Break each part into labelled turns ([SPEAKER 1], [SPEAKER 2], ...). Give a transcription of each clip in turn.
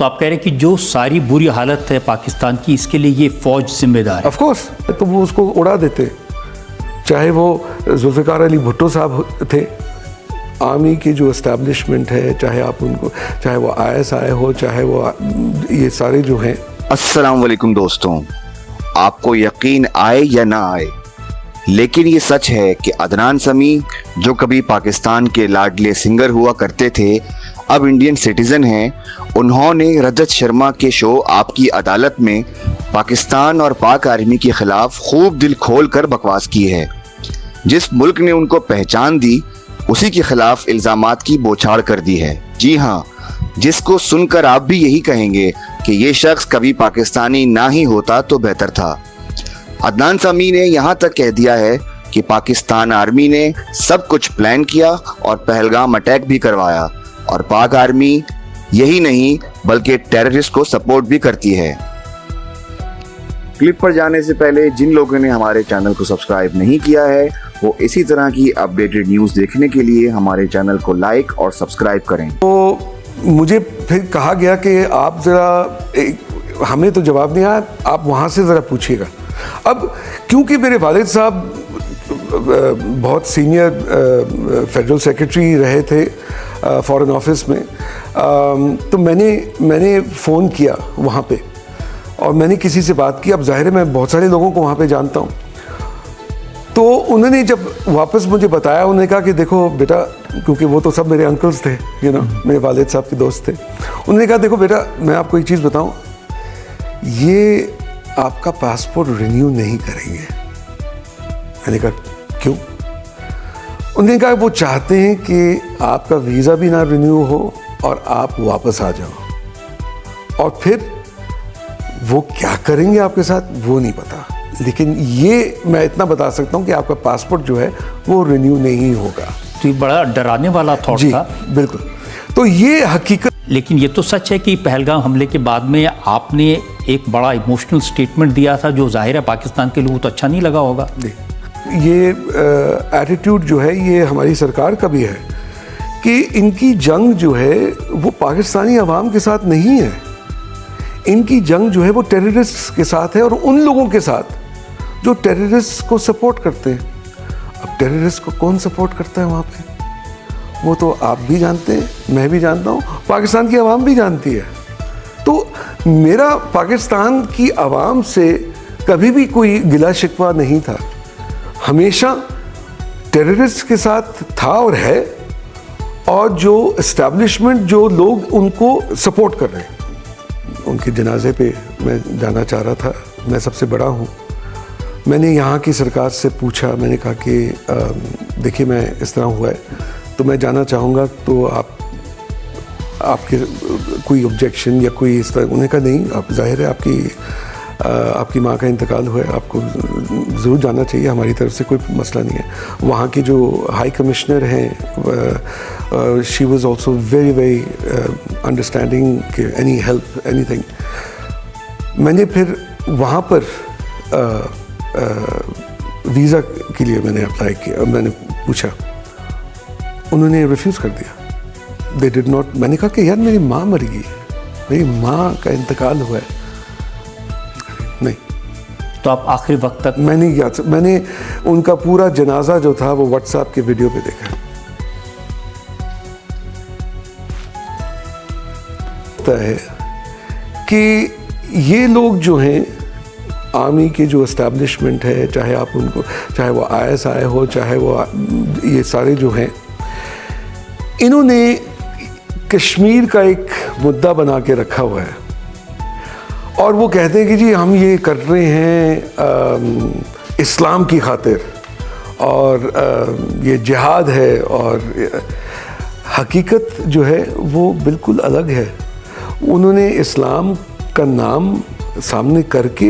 [SPEAKER 1] तो आप कह रहे हैं कि जो सारी बुरी हालत है पाकिस्तान की, इसके लिए ये फ़ौज जिम्मेदार है?
[SPEAKER 2] ऑफ कोर्स, तो वो उसको उड़ा देते, चाहे वो जुल्फ़िकार अली भुट्टो साहब थे, आर्मी की जो इस्टेब्लिशमेंट है, चाहे आप उनको, चाहे वो ISI हो, चाहे वो ये सारे जो हैं।
[SPEAKER 3] अस्सलाम वालेकुम दोस्तों, आपको यकीन आए या ना आए, लेकिन ये सच है कि अदनान समी जो कभी पाकिस्तान के लाडले सिंगर हुआ करते थे, अब इंडियन सिटीज़न हैं। उन्होंने रजत शर्मा के शो आपकी अदालत में पाकिस्तान और पाक आर्मी के ख़िलाफ़ खूब दिल खोल कर बकवास की है। जिस मुल्क ने उनको पहचान दी, उसी के ख़िलाफ़ इल्ज़ामात की बौछार कर दी है। जी हाँ, जिसको सुनकर आप भी यही कहेंगे कि ये शख्स कभी पाकिस्तानी ना ही होता तो बेहतर था। अदनान समी ने यहाँ तक कह दिया है कि पाकिस्तान आर्मी ने सब कुछ प्लान किया और पहलगाम अटैक भी करवाया, और पाक आर्मी यही नहीं बल्कि टेररिस्ट को सपोर्ट भी करती है। क्लिप पर जाने से पहले जिन लोगों ने हमारे चैनल को सब्सक्राइब नहीं किया है, वो इसी तरह की अपडेटेड न्यूज़ देखने के लिए हमारे चैनल को लाइक और सब्सक्राइब करें।
[SPEAKER 2] तो मुझे फिर कहा गया कि आप ज़रा, हमें तो जवाब नहीं आया, आप वहाँ से ज़रा पूछिएगा। अब क्योंकि मेरे वालिद साहब बहुत सीनियर फेडरल सेक्रेटरी रहे थे फॉरेन ऑफिस में, तो मैंने फ़ोन किया वहाँ पे और मैंने किसी से बात की। अब जाहिर है मैं बहुत सारे लोगों को वहाँ पे जानता हूँ, तो उन्होंने जब वापस मुझे बताया, उन्होंने कहा कि देखो बेटा, क्योंकि वो तो सब मेरे अंकल्स थे, मेरे वालिद साहब के दोस्त थे। उन्होंने कहा देखो बेटा, मैं आपको एक चीज़ बताऊँ, ये आपका पासपोर्ट रिन्यू नहीं करेंगे। मैंने कहा क्यों? उन्होंने कहा वो चाहते हैं कि आपका वीज़ा भी ना रिन्यू हो और आप वापस आ जाओ, और फिर वो क्या करेंगे आपके साथ वो नहीं पता, लेकिन ये मैं इतना बता सकता हूँ कि आपका पासपोर्ट जो है वो रिन्यू नहीं होगा।
[SPEAKER 1] तो ये बड़ा डराने वाला थॉट था।
[SPEAKER 2] बिल्कुल, तो ये हकीकत। लेकिन
[SPEAKER 1] ये तो सच है कि पहलगाम हमले के बाद में आपने एक बड़ा इमोशनल स्टेटमेंट दिया था, जो जाहिर है पाकिस्तान के लोगों को तो अच्छा नहीं लगा होगा।
[SPEAKER 2] ये एटीट्यूड जो है ये हमारी सरकार का भी है कि इनकी जंग जो है वो पाकिस्तानी अवाम के साथ नहीं है, इनकी जंग जो है वो टेररिस्ट के साथ है, और उन लोगों के साथ जो टेररिस्ट को सपोर्ट करते हैं। अब टेररिस्ट को कौन सपोर्ट करता है वहाँ पे, वो तो आप भी जानते हैं, मैं भी जानता हूँ, पाकिस्तान की आवाम भी जानती है। तो मेरा पाकिस्तान की आवाम से कभी भी कोई गिला शिकवा नहीं था, हमेशा टेररिस्ट के साथ था और है, और जो इस्टेब्लिशमेंट, जो लोग उनको सपोर्ट कर रहे हैं। उनके जनाजे पे मैं जाना चाह रहा था, मैं सबसे बड़ा हूँ। मैंने यहाँ की सरकार से पूछा, मैंने कहा कि देखिए मैं इस तरह हुआ है तो मैं जाना चाहूँगा, तो आपके कोई ऑब्जेक्शन या कोई इस तरह? उन्होंने कहा नहीं, आप जाहिर है आपकी माँ का इंतकाल हुआ है, आपको ज़रूर जाना चाहिए, हमारी तरफ से कोई मसला नहीं है। वहाँ की जो हाई कमिश्नर हैं, she was also very very understanding कि एनी हेल्प एनीथिंग। मैंने फिर वहाँ पर वीज़ा के लिए मैंने अप्लाई किया, मैंने पूछा, उन्होंने रिफ्यूज़ कर दिया। They did not. मैंने कहा कि यार मेरी माँ मर गई, मेरी माँ का इंतकाल हुआ है। नहीं।
[SPEAKER 1] तो आप आखिरी वक्त तक?
[SPEAKER 2] मैंने उनका पूरा जनाजा जो था वो व्हाट्सएप के वीडियो पे देखा। है कि ये लोग जो हैं, आर्मी की जो इस्टेब्लिशमेंट है, चाहे आप उनको, चाहे वो ISI हो, चाहे वो ये सारे जो हैं, इन्होंने कश्मीर का एक मुद्दा बना के रखा हुआ है, और वो कहते हैं कि जी हम ये कर रहे हैं इस्लाम की खातिर, और ये जिहाद है, और हकीकत जो है वो बिल्कुल अलग है। उन्होंने इस्लाम का नाम सामने करके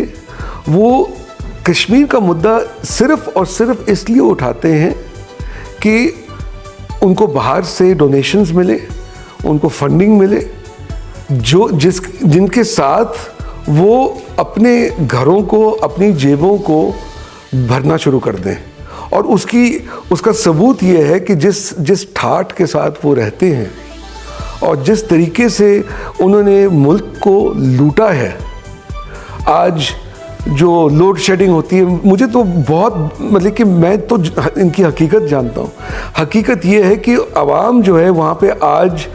[SPEAKER 2] वो कश्मीर का मुद्दा सिर्फ़ और सिर्फ इसलिए उठाते हैं कि उनको बाहर से डोनेशंस मिले, उनको फंडिंग मिले, जिनके साथ वो अपने घरों को, अपनी जेबों को भरना शुरू कर दें। और उसका सबूत ये है कि जिस ठाठ के साथ वो रहते हैं और जिस तरीके से उन्होंने मुल्क को लूटा है, आज जो लोड शेडिंग होती है, मुझे तो बहुत मतलब कि मैं तो इनकी हकीकत जानता हूँ। हकीकत ये है कि आवाम जो है वहाँ पे आज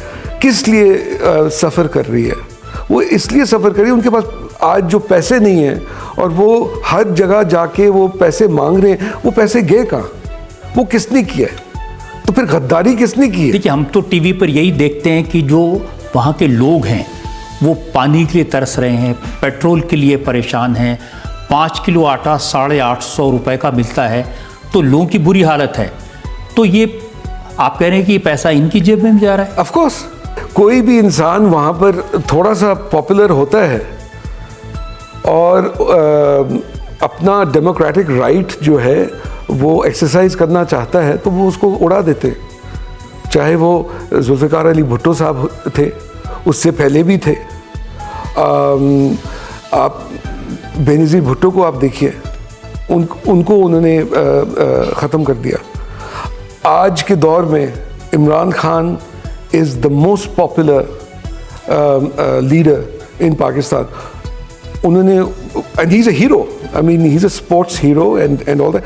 [SPEAKER 2] किस लिए सफ़र कर रही है। वो इसलिए सफ़र कर रही है, उनके पास आज जो पैसे नहीं हैं और वो हर जगह जाके वो पैसे मांग रहे हैं। वो पैसे गए कहाँ? वो किसने किया है? तो फिर गद्दारी किसने की है?
[SPEAKER 1] देखिए, हम तो टीवी पर यही देखते हैं कि जो वहाँ के लोग हैं वो पानी के लिए तरस रहे हैं, पेट्रोल के लिए परेशान हैं। 5 किलो आटा 850 रुपये का मिलता है, तो लोगों की बुरी हालत है। तो ये आप कह रहे हैं कि ये पैसा इनकी जेब में जा रहा है?
[SPEAKER 2] ऑफ कोर्स, कोई भी इंसान वहाँ पर थोड़ा सा पॉपुलर होता है और अपना डेमोक्रेटिक राइट जो है वो एक्सरसाइज करना चाहता है, तो वो उसको उड़ा देते। चाहे वो जुल्फ़िकार अली भुट्टो साहब थे, उससे पहले भी थे। आप बेनज़ीर भुट्टो को आप देखिए, उनको उन्होंने ख़त्म कर दिया। आज के दौर में Imran Khan is the most popular leader in Pakistan. उन्होंने, and he is a hero, I mean he is a sports hero and all that.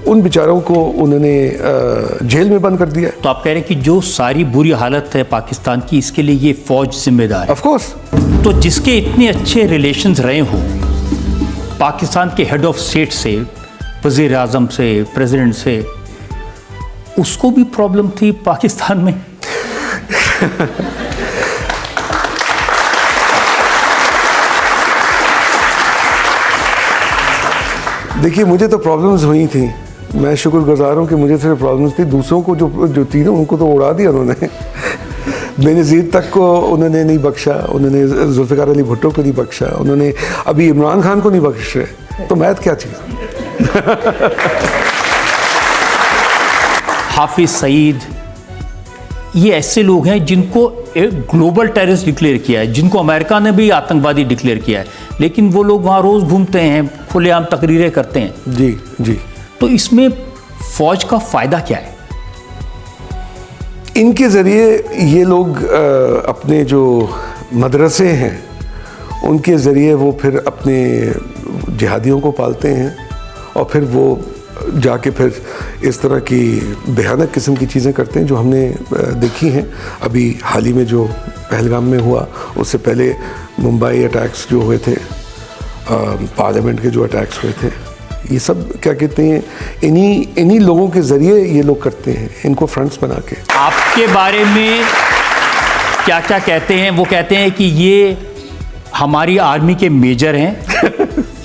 [SPEAKER 2] उन बेचारों को उन्होंने जेल में बंद कर दिया।
[SPEAKER 1] तो आप कह रहे हैं कि जो सारी बुरी हालत है पाकिस्तान की, इसके लिए ये फौज जिम्मेदार है?
[SPEAKER 2] Of course.
[SPEAKER 1] तो जिसके इतने अच्छे रिलेशंस रहे हो पाकिस्तान के हेड ऑफ स्टेट से, वज़ीर आज़म से, प्रेसिडेंट से, उसको भी प्रॉब्लम थी पाकिस्तान में?
[SPEAKER 2] देखिए, मुझे तो प्रॉब्लम्स हुई थी। मैं शुक्रगुजार हूँ कि मुझे सिर्फ प्रॉब्लम्स थी। दूसरों को जो थी ना, उनको तो उड़ा दिया उन्होंने। बेनज़ीर तक को उन्होंने नहीं बख्शा, उन्होंने जुल्फ़िकार अली भुट्टो को नहीं बख्शा, उन्होंने अभी इमरान खान को नहीं बख्श रहे। तो मैथ क्या चीज़?
[SPEAKER 1] हाफिज सईद, ये ऐसे लोग हैं जिनको एक ग्लोबल टेररिस्ट डिक्लेयर किया है, जिनको अमेरिका ने भी आतंकवादी डिक्लेयर किया है, लेकिन वो लोग वहाँ रोज़ घूमते हैं, खुलेआम तकरीरें करते हैं।
[SPEAKER 2] जी जी।
[SPEAKER 1] तो इसमें फ़ौज का फ़ायदा क्या है?
[SPEAKER 2] इनके ज़रिए ये लोग अपने जो मदरसे हैं उनके ज़रिए वो फिर अपने जिहादियों को पालते हैं और फिर वो जाके फिर इस तरह की भयानक किस्म की चीज़ें करते हैं जो हमने देखी हैं। अभी हाल ही में जो पहलगाम में हुआ, उससे पहले मुंबई अटैक्स जो हुए थे, पार्लियामेंट के जो अटैक्स हुए थे, ये सब क्या कहते हैं, इन्हीं लोगों के ज़रिए ये लोग करते हैं, इनको फ्रंट्स बना के।
[SPEAKER 1] आपके बारे में क्या क्या कहते हैं? वो कहते हैं कि ये हमारी आर्मी के मेजर हैं,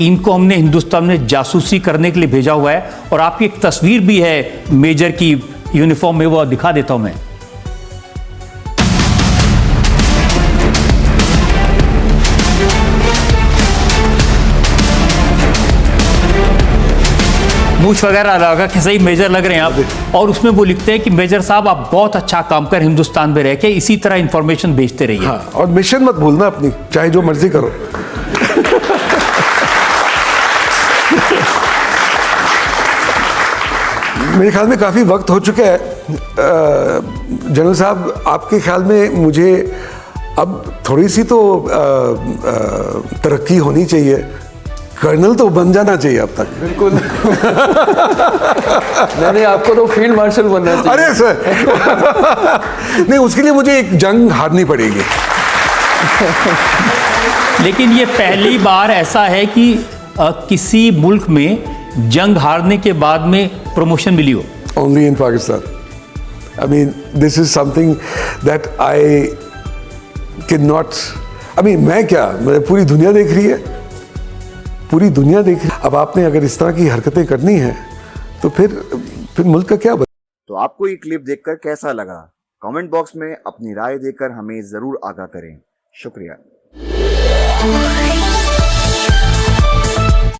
[SPEAKER 1] इनको हमने हिंदुस्तान में जासूसी करने के लिए भेजा हुआ है। और आपकी एक तस्वीर भी है मेजर की यूनिफॉर्म में, वो दिखा देता हूं मैं। मूछ वगैरह लगा के सही मेजर लग रहे हैं आप। और उसमें वो लिखते हैं कि मेजर साहब, आप बहुत अच्छा काम कर हिंदुस्तान में रह के, इसी तरह इंफॉर्मेशन भेजते रहिए।
[SPEAKER 2] हाँ, और मिशन मत भूलना अपनी, चाहे जो मर्जी करो। मेरे ख्याल में काफ़ी वक्त हो चुका है। जनरल साहब, आपके ख्याल में मुझे अब थोड़ी सी तो तरक्की होनी चाहिए। कर्नल तो बन जाना चाहिए अब तक।
[SPEAKER 4] बिल्कुल। नहीं, आपको तो फील्ड मार्शल बनना चाहिए।
[SPEAKER 2] अरे सर, नहीं, उसके लिए मुझे एक जंग हारनी पड़ेगी।
[SPEAKER 1] लेकिन ये पहली बार ऐसा है कि किसी मुल्क में जंग हारने के बाद में प्रमोशन मिली हो।
[SPEAKER 2] Only in Pakistan. I mean, this is something that I cannot. I mean, मैं क्या, पूरी दुनिया देख रही है, पूरी दुनिया देख रही है। अब आपने अगर इस तरह की हरकतें करनी है तो फिर मुल्क का क्या?
[SPEAKER 3] तो आपको ये क्लिप देखकर कैसा लगा? कमेंट बॉक्स में अपनी राय देकर हमें जरूर आगाह करें। शुक्रिया।